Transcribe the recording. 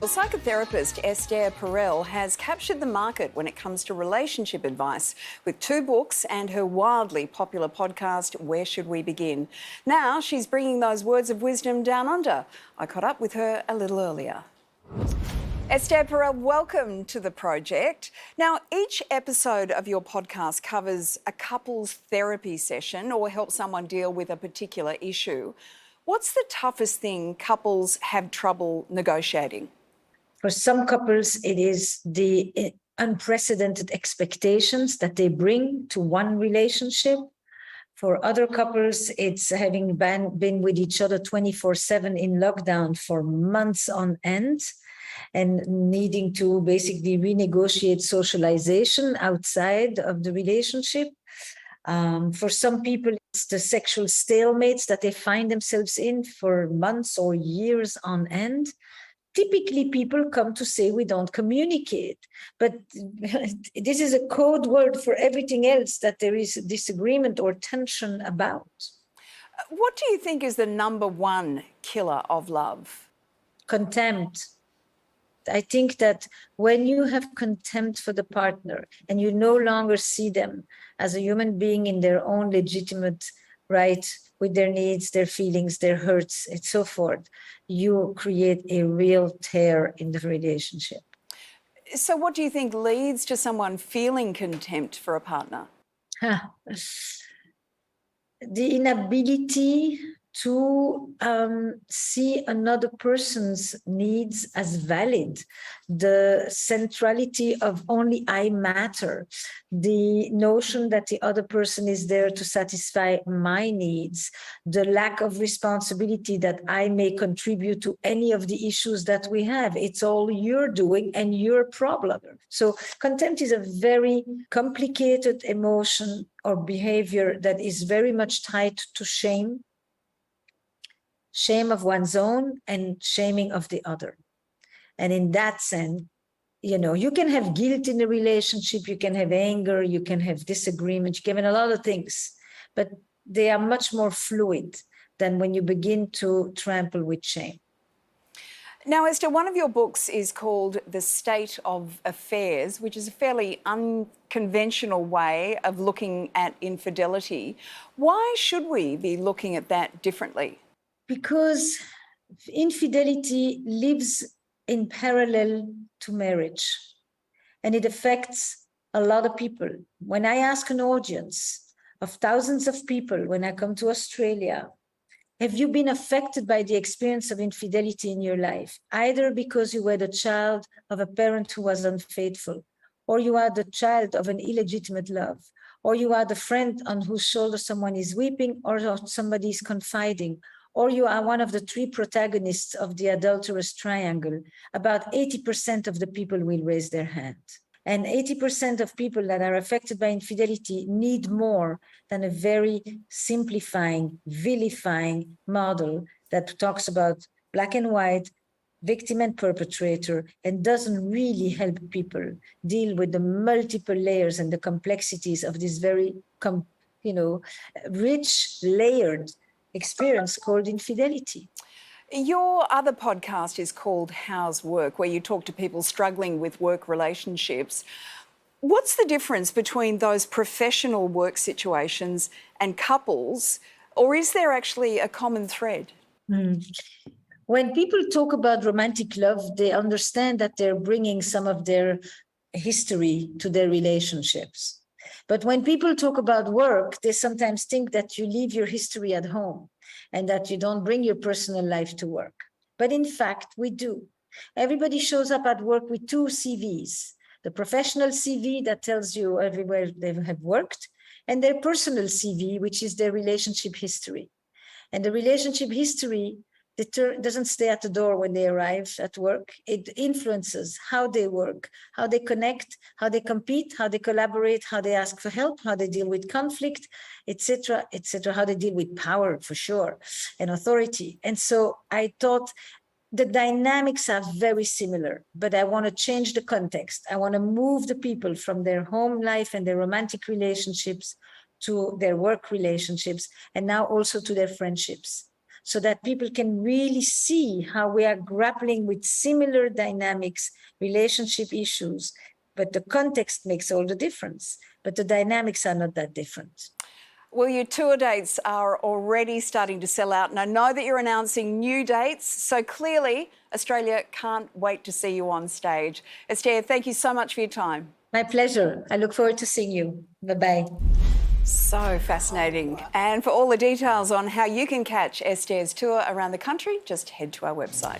Well, psychotherapist Esther Perel has captured the market when it comes to relationship advice with 2 books and her wildly popular podcast, Where Should We Begin? Now she's bringing those words of wisdom down under. I caught up with her a little earlier. Esther Perel, welcome to the project. Now, each episode of your podcast covers a couple's therapy session or helps someone deal with a particular issue. What's the toughest thing couples have trouble negotiating? For some couples, it is the unprecedented expectations that they bring to one relationship. For other couples, it's having been with each other 24/7 in lockdown for months on end and needing to basically renegotiate socialization outside of the relationship. For some people, it's the sexual stalemates that they find themselves in for months or years on end. Typically, people come to say we don't communicate, but this is a code word for everything else that there is disagreement or tension about. What do you think is the number one killer of love? Contempt. I think that when you have contempt for the partner and you no longer see them as a human being in their own legitimate right, with their needs, their feelings, their hurts, and so forth, you create a real tear in the relationship. So what do you think leads to someone feeling contempt for a partner? The inability to see another person's needs as valid, the centrality of only I matter, the notion that the other person is there to satisfy my needs, the lack of responsibility that I may contribute to any of the issues that we have. It's all you're doing and your problem. So contempt is a very complicated emotion or behavior that is very much tied to shame of one's own and shaming of the other. And in that sense, you can have guilt in a relationship, you can have anger, you can have disagreement, you can have a lot of things, but they are much more fluid than when you begin to trample with shame. Now, Esther, one of your books is called The State of Affairs, which is a fairly unconventional way of looking at infidelity. Why should we be looking at that differently? Because infidelity lives in parallel to marriage, and it affects a lot of people. When I ask an audience of thousands of people, when I come to Australia, have you been affected by the experience of infidelity in your life? Either because you were the child of a parent who was unfaithful, or you are the child of an illegitimate love, or you are the friend on whose shoulder someone is weeping or somebody is confiding, or you are one of the 3 protagonists of the adulterous triangle, about 80% of the people will raise their hand. And 80% of people that are affected by infidelity need more than a very simplifying, vilifying model that talks about black and white, victim and perpetrator, and doesn't really help people deal with the multiple layers and the complexities of this very, rich, layered experience called infidelity. Your other podcast is called How's Work, where you talk to people struggling with work relationships. What's the difference between those professional work situations and couples, or is there actually a common thread? When people talk about romantic love, they understand that they're bringing some of their history to their relationships. But when people talk about work, they sometimes think that you leave your history at home and that you don't bring your personal life to work. But in fact, we do. Everybody shows up at work with 2 CVs, the professional CV that tells you everywhere they have worked, and their personal CV, which is their relationship history. And the relationship history doesn't stay at the door when they arrive at work. It influences how they work, how they connect, how they compete, how they collaborate, how they ask for help, how they deal with conflict, etc., how they deal with power, for sure, and authority. And so I thought the dynamics are very similar, but I want to change the context. I want to move the people from their home life and their romantic relationships to their work relationships, and now also to their friendships. so that people can really see how we are grappling with similar dynamics, relationship issues, but the context makes all the difference. But the dynamics are not that different. Well, your tour dates are already starting to sell out, and I know that you're announcing new dates, so clearly Australia can't wait to see you on stage. Esther, thank you so much for your time. My pleasure. I look forward to seeing you. Bye-bye. So fascinating. And for all the details on how you can catch Esther's tour around the country, just head to our website.